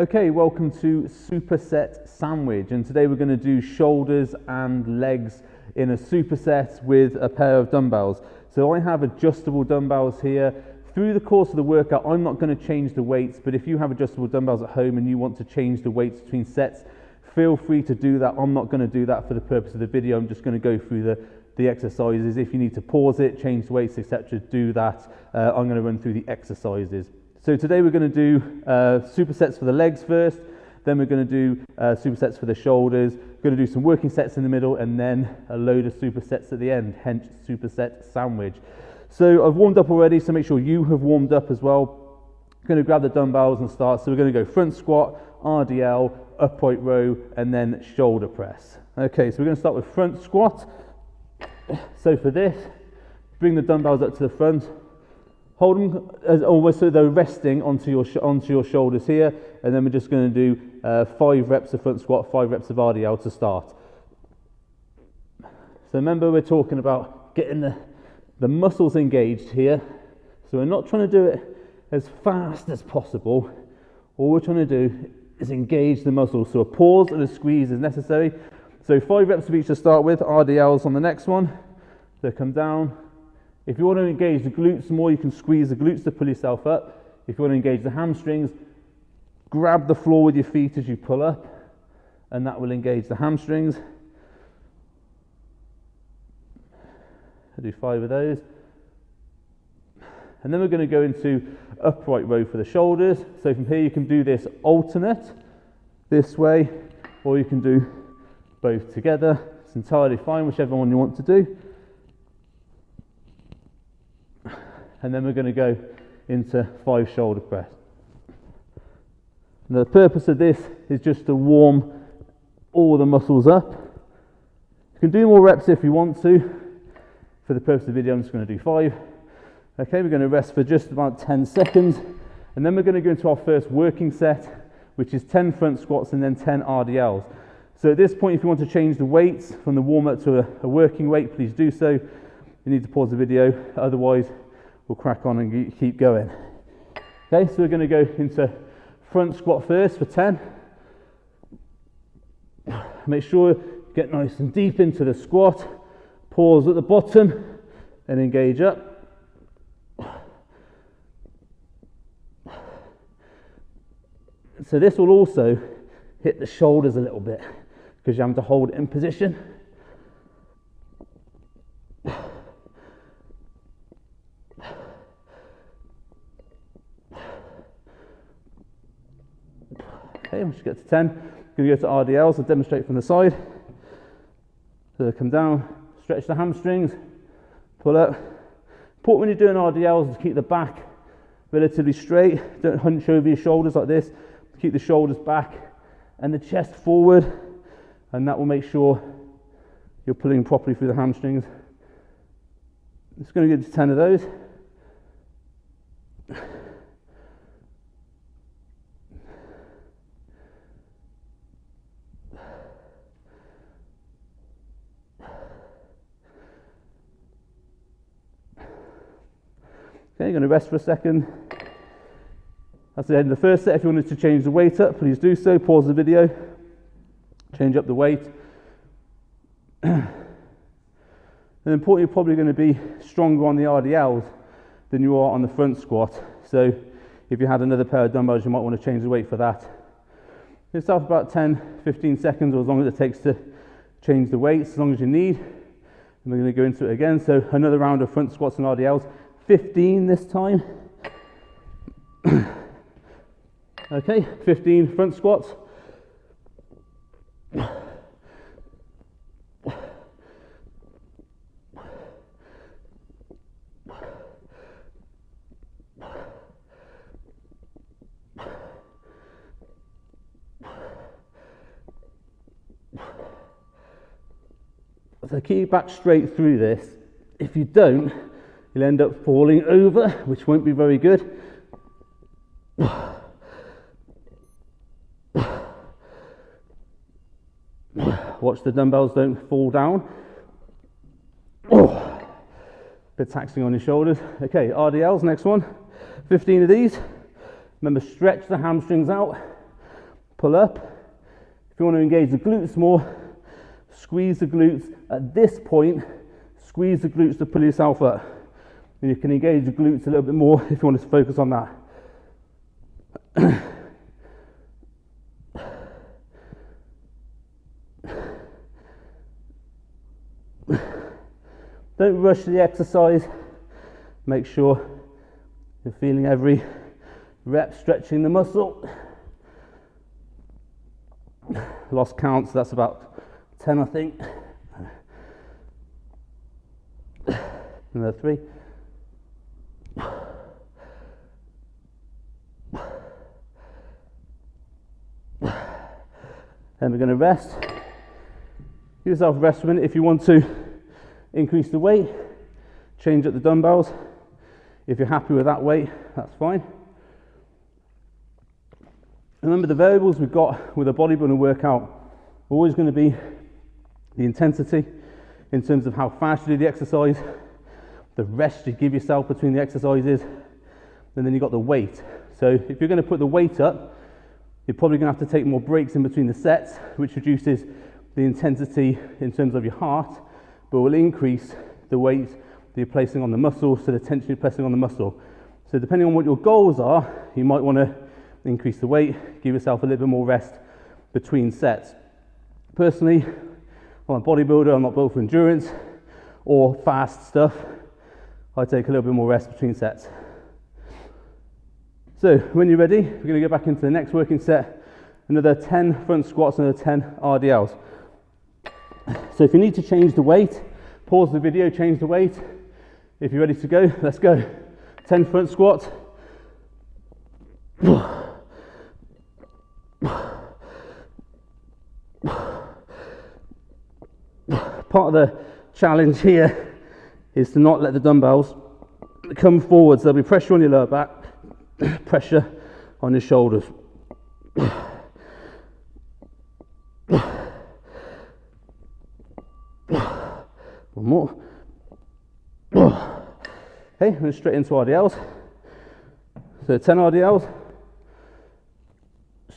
Okay, welcome to Superset Sandwich, and today we're going to do shoulders and legs in a superset with a pair of dumbbells. So I have adjustable dumbbells here. Through the course of the workout, I'm not going to change the weights, but if you have adjustable dumbbells at home and you want to change the weights between sets, feel free to do that. I'm not going to do that for the purpose of the video. I'm just going to go through the exercises. If you need to pause it, change the weights, etc., do that. I'm going to run through the exercises. So today we're going to do supersets for the legs first, then we're going to do supersets for the shoulders, we're going to do some working sets in the middle, and then a load of supersets at the end, hence Superset Sandwich. So I've warmed up already, so make sure you have warmed up as well. I'm going to grab the dumbbells and start. So we're going to go front squat, RDL, upright row, and then shoulder press. Okay, so we're going to start with front squat. So for this, bring the dumbbells up to the front. Hold them as almost so they're resting onto your shoulders here, and then we're just going to do 5 reps of front squat, 5 reps of RDL to start. So remember, we're talking about getting the muscles engaged here. So we're not trying to do it as fast as possible. All we're trying to do is engage the muscles. So a pause and a squeeze is necessary. So 5 reps of each to start with. RDLs on the next one. So come down. If you want to engage the glutes more, you can squeeze the glutes to pull yourself up. If you want to engage the hamstrings, grab the floor with your feet as you pull up, and that will engage the hamstrings. I'll do 5 of those. And then we're going to go into upright row for the shoulders. So from here you can do this alternate, this way, or you can do both together. It's entirely fine, whichever one you want to do. And then we're going to go into 5 shoulder press. And the purpose of this is just to warm all the muscles up. You can do more reps if you want to. For the purpose of the video, I'm just going to do 5. Okay, we're going to rest for just about 10 seconds. And then we're going to go into our first working set, which is 10 front squats and then 10 RDLs. So at this point, if you want to change the weights from the warm-up to a working weight, please do so. You need to pause the video, otherwise we'll crack on and keep going. Okay, so we're going to go into front squat first for 10. Make sure you get nice and deep into the squat. Pause at the bottom and engage up. So this will also hit the shoulders a little bit because you have to hold it in position. Okay, once you get to 10, we're going to go to RDLs. I'll demonstrate from the side. So come down, stretch the hamstrings, pull up. Important when you're doing RDLs is to keep the back relatively straight. Don't hunch over your shoulders like this. Keep the shoulders back and the chest forward, and that will make sure you're pulling properly through the hamstrings. I'm just going to get to 10 of those. Okay, you're going to rest for a second. That's the end of the first set. If you wanted to change the weight up, please do so. Pause the video, change up the weight. And importantly, you're probably going to be stronger on the RDLs than you are on the front squat. So if you had another pair of dumbbells, you might want to change the weight for that. Give yourself about 10-15 seconds, or as long as it takes to change the weights, as long as you need. And we're going to go into it again. So another round of front squats and RDLs. 15 this time. Okay, 15 front squats. So keep back straight through this. If you don't, you'll end up falling over, which won't be very good. Watch the dumbbells don't fall down. Bit taxing on your shoulders. Okay, RDLs, next one. 15 of these. Remember, stretch the hamstrings out. pull up. If you want to engage the glutes more, squeeze the glutes. At this point, squeeze the glutes to pull yourself up. And you can engage the glutes a little bit more if you want to focus on that. Don't rush the exercise. Make sure you're feeling every rep stretching the muscle. Lost count, so that's about 10, I think. Another 3. Then we're going to rest. Give yourself a rest for a minute. If you want to increase the weight, change up the dumbbells. If you're happy with that weight, that's fine. Remember, the variables we've got with a bodybuilding workout are always going to be the intensity in terms of how fast you do the exercise, the rest you give yourself between the exercises, and then you've got the weight. So if you're going to put the weight up, you're probably going to have to take more breaks in between the sets, which reduces the intensity in terms of your heart, but will increase the weight that you're placing on the muscle, so the tension you're pressing on the muscle. So depending on what your goals are, you might want to increase the weight, give yourself a little bit more rest between sets. Personally, I'm a bodybuilder, I'm not built for endurance or fast stuff. I take a little bit more rest between sets. So when you're ready, we're going to go back into the next working set, another 10 front squats, another 10 RDLs. So if you need to change the weight, pause the video, change the weight. If you're ready to go, let's go. 10 front squats. Part of the challenge here is to not let the dumbbells come forwards. There'll be pressure on your lower back, pressure on your shoulders. One more. Okay, and straight into RDLs. So 10 RDLs.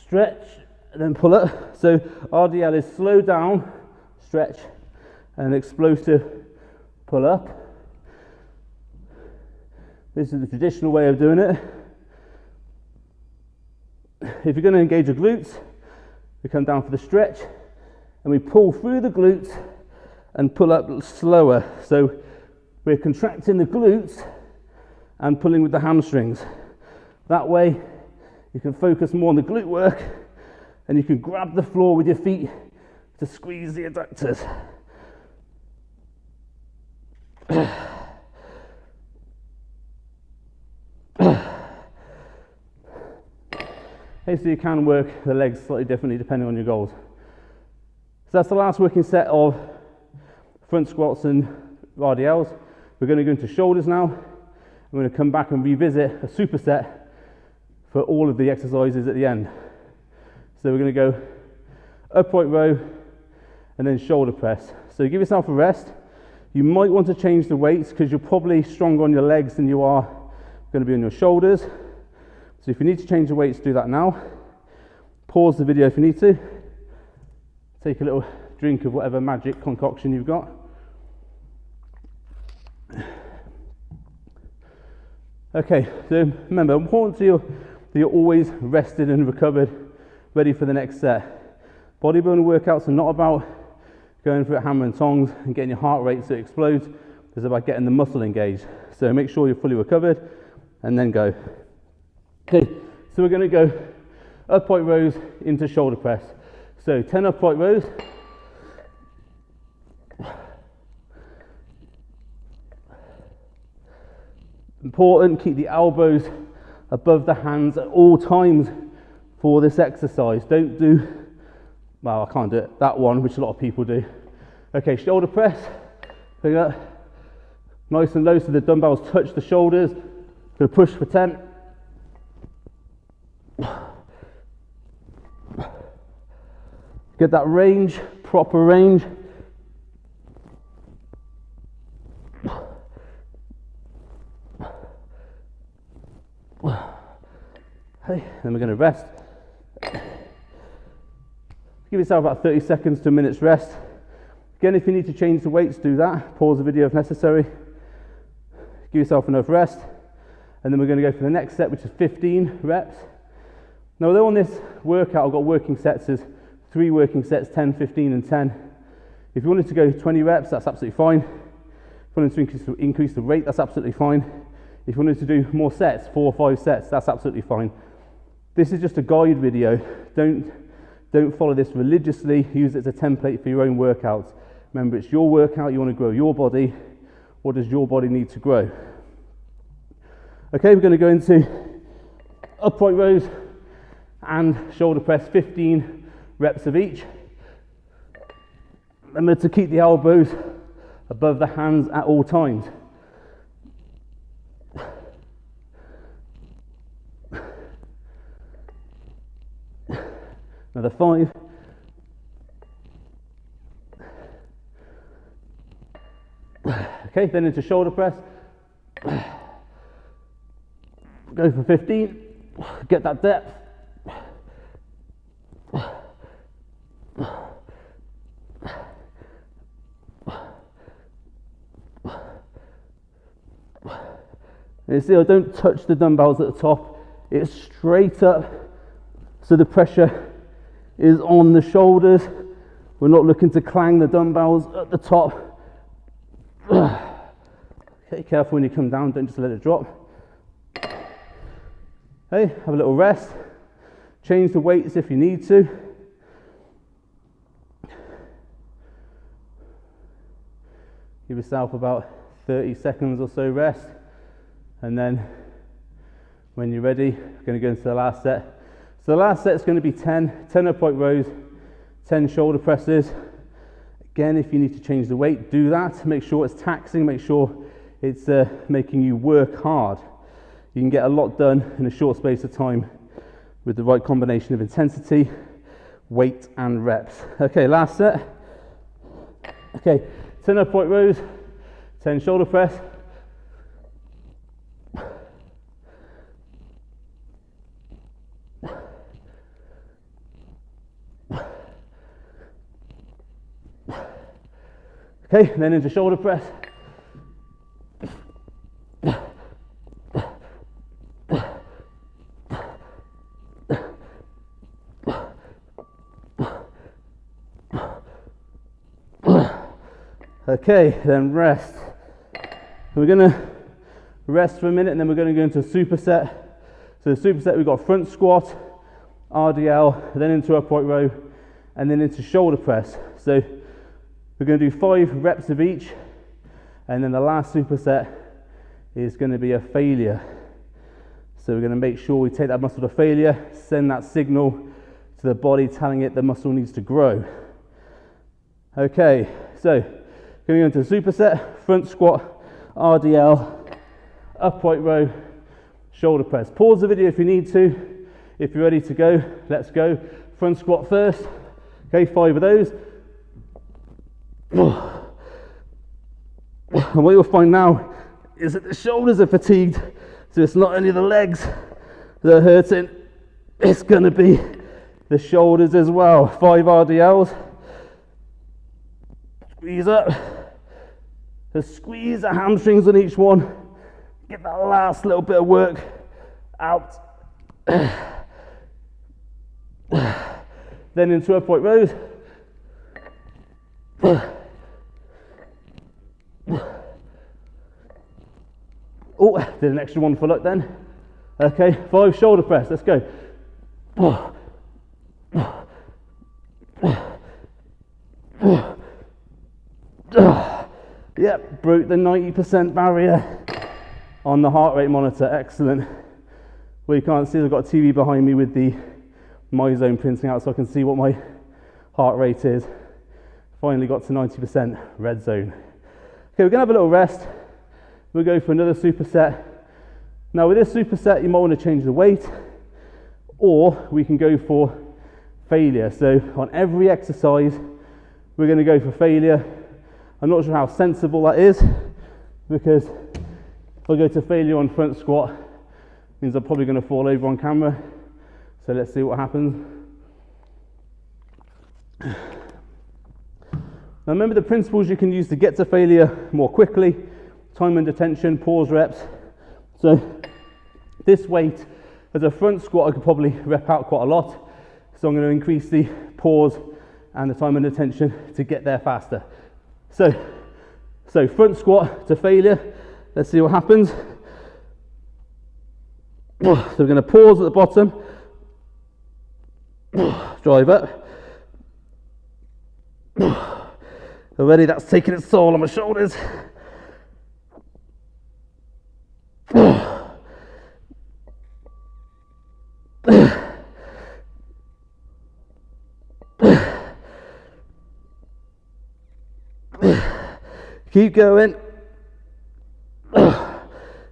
Stretch, and then pull up. So RDL is slow down, stretch, and explosive pull up. This is the traditional way of doing it. If you're going to engage your glutes, we come down for the stretch, and we pull through the glutes and pull up slower. So we're contracting the glutes and pulling with the hamstrings. That way you can focus more on the glute work, and you can grab the floor with your feet to squeeze the adductors. Okay, so you can work the legs slightly differently depending on your goals. So that's the last working set of front squats and RDLs. We're going to go into shoulders now. I'm going to come back and revisit a superset for all of the exercises at the end. So we're going to go upright row and then shoulder press. So give yourself a rest. You might want to change the weights because you're probably stronger on your legs than you are going to be on your shoulders. So if you need to change the weights, do that now. Pause the video if you need to. Take a little drink of whatever magic concoction you've got. Okay, so remember, important to you that you're always rested and recovered, ready for the next set. Bodybuilding workouts are not about going for a hammer and tongs and getting your heart rate so it explodes. It's about getting the muscle engaged. So make sure you're fully recovered and then go. Okay, so we're going to go upright rows into shoulder press. So 10 upright rows. Important, keep the elbows above the hands at all times for this exercise. Don't do, well, I can't do it, that one, which a lot of people do. Okay, shoulder press, bring up, nice and low so the dumbbells touch the shoulders. Going to push for 10. Get that range, proper range. Okay, then we're going to rest. Give yourself about 30 seconds to a minute's rest. Again, if you need to change the weights, do that. Pause the video if necessary. Give yourself enough rest. And then we're going to go for the next set, which is 15 reps. Now, although on this workout I've got working sets as 3 working sets, 10, 15 and 10. If you wanted to go 20 reps, that's absolutely fine. If you wanted to increase the rate, that's absolutely fine. If you wanted to do more sets, 4 or 5 sets, that's absolutely fine. This is just a guide video. Don't follow this religiously. Use it as a template for your own workouts. Remember, it's your workout. You want to grow your body. What does your body need to grow? Okay, we're going to go into upright rows and shoulder press, 15 reps of each. Remember to keep the elbows above the hands at all times. Another 5. Okay, then into shoulder press. Go for 15. Get that depth. You see, I don't touch the dumbbells at the top. It's straight up, so the pressure is on the shoulders. We're not looking to clang the dumbbells at the top. Okay, careful when you come down, don't just let it drop. Okay, have a little rest. Change the weights if you need to. Give yourself about 30 seconds or so rest. And then when you're ready, we're going to go into the last set. So the last set is going to be 10 upright rows, 10 shoulder presses. Again, if you need to change the weight, do that. Make sure it's taxing, make sure it's making you work hard. You can get a lot done in a short space of time with the right combination of intensity, weight and reps. Okay, last set. Okay, 10 upright rows, 10 shoulder press. Okay, then into shoulder press. Okay, then rest. We're going to rest for a minute and then we're going to go into a superset. So the superset, we've got front squat, RDL, then into upright row, and then into shoulder press. So we're going to do 5 reps of each, and then the last superset is going to be a failure. So we're going to make sure we take that muscle to failure, send that signal to the body telling it the muscle needs to grow. Okay, so going into the superset, front squat, RDL, upright row, shoulder press. Pause the video if you need to. If you're ready to go, let's go. Front squat first. Okay, 5 of those. And what you'll find now is that the shoulders are fatigued, so it's not only the legs that are hurting, it's going to be the shoulders as well. 5 RDLs. Squeeze up. Just squeeze the hamstrings on each one. Get that last little bit of work out. Then into upright rows. Oh, did an extra one for luck then. Okay, 5 shoulder press, let's go. Yep, broke the 90% barrier on the heart rate monitor, excellent. Well, you can't see, I've got a TV behind me with the My Zone printing out so I can see what my heart rate is. Finally got to 90% red zone. Okay, we're gonna have a little rest. We'll go for another superset. Now with this superset, you might want to change the weight, or we can go for failure. So on every exercise, we're going to go for failure. I'm not sure how sensible that is, because if I go to failure on front squat, it means I'm probably going to fall over on camera. So let's see what happens. Now remember the principles you can use to get to failure more quickly: time under tension, pause reps. So this weight as a front squat I could probably rep out quite a lot, so I'm going to increase the pause and the time under tension to get there faster. So front squat to failure. Let's see what happens. So we're going to pause at the bottom, drive up. Already that's taking its toll on my shoulders. Keep going.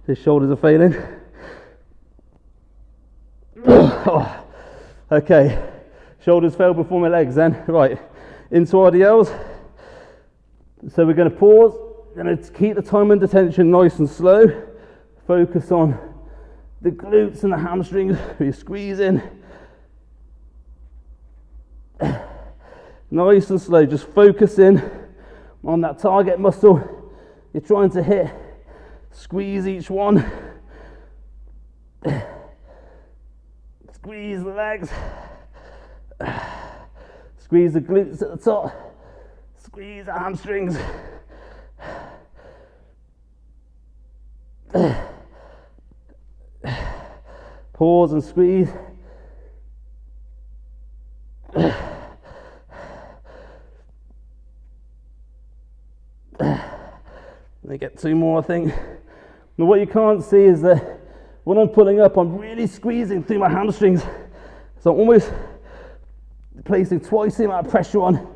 His shoulders are failing. Okay, shoulders fail before my legs then. Right, into RDLs. So we're going to pause, going to keep the time under tension nice and slow. Focus on the glutes and the hamstrings. You're squeezing. Nice and slow, just focusing on that target muscle you're trying to hit. Squeeze each one. Squeeze the legs. Squeeze the glutes at the top. Squeeze the hamstrings. Pause and squeeze. Let me get two more, I think. Now what you can't see is that when I'm pulling up, I'm really squeezing through my hamstrings. So I'm almost placing twice the amount of pressure on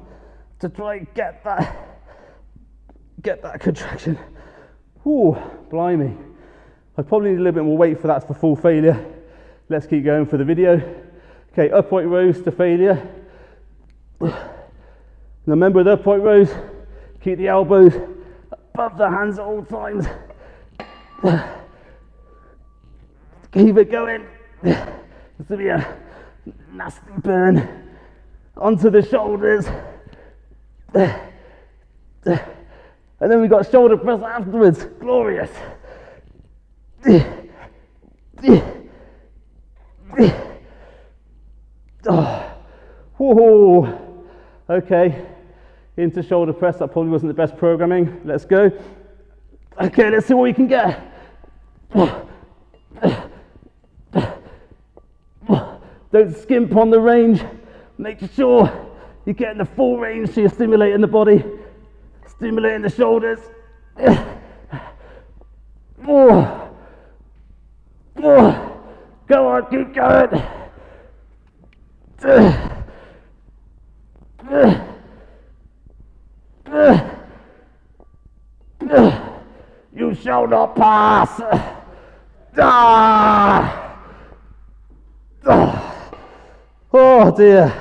to try and get that contraction. Ooh, blimey. I probably need a little bit more weight for that for full failure. Let's keep going for the video. Okay, upright rows to failure. Now remember the upright rows, keep the elbows above the hands at all times. Keep it going. This will be a nasty burn onto the shoulders. And then we've got shoulder press afterwards. Glorious. Whoa. Okay, into shoulder press. That probably wasn't the best programming. Let's go. Okay, let's see what we can get. Don't skimp on the range. Make sure you're getting the full range so you're stimulating the body, stimulating the shoulders. Go on, keep going. You shall not pass. Oh dear.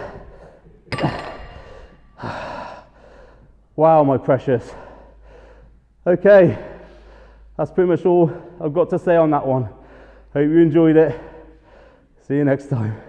Wow, my precious. Okay, that's pretty much all I've got to say on that one. Hope you enjoyed it. See you next time.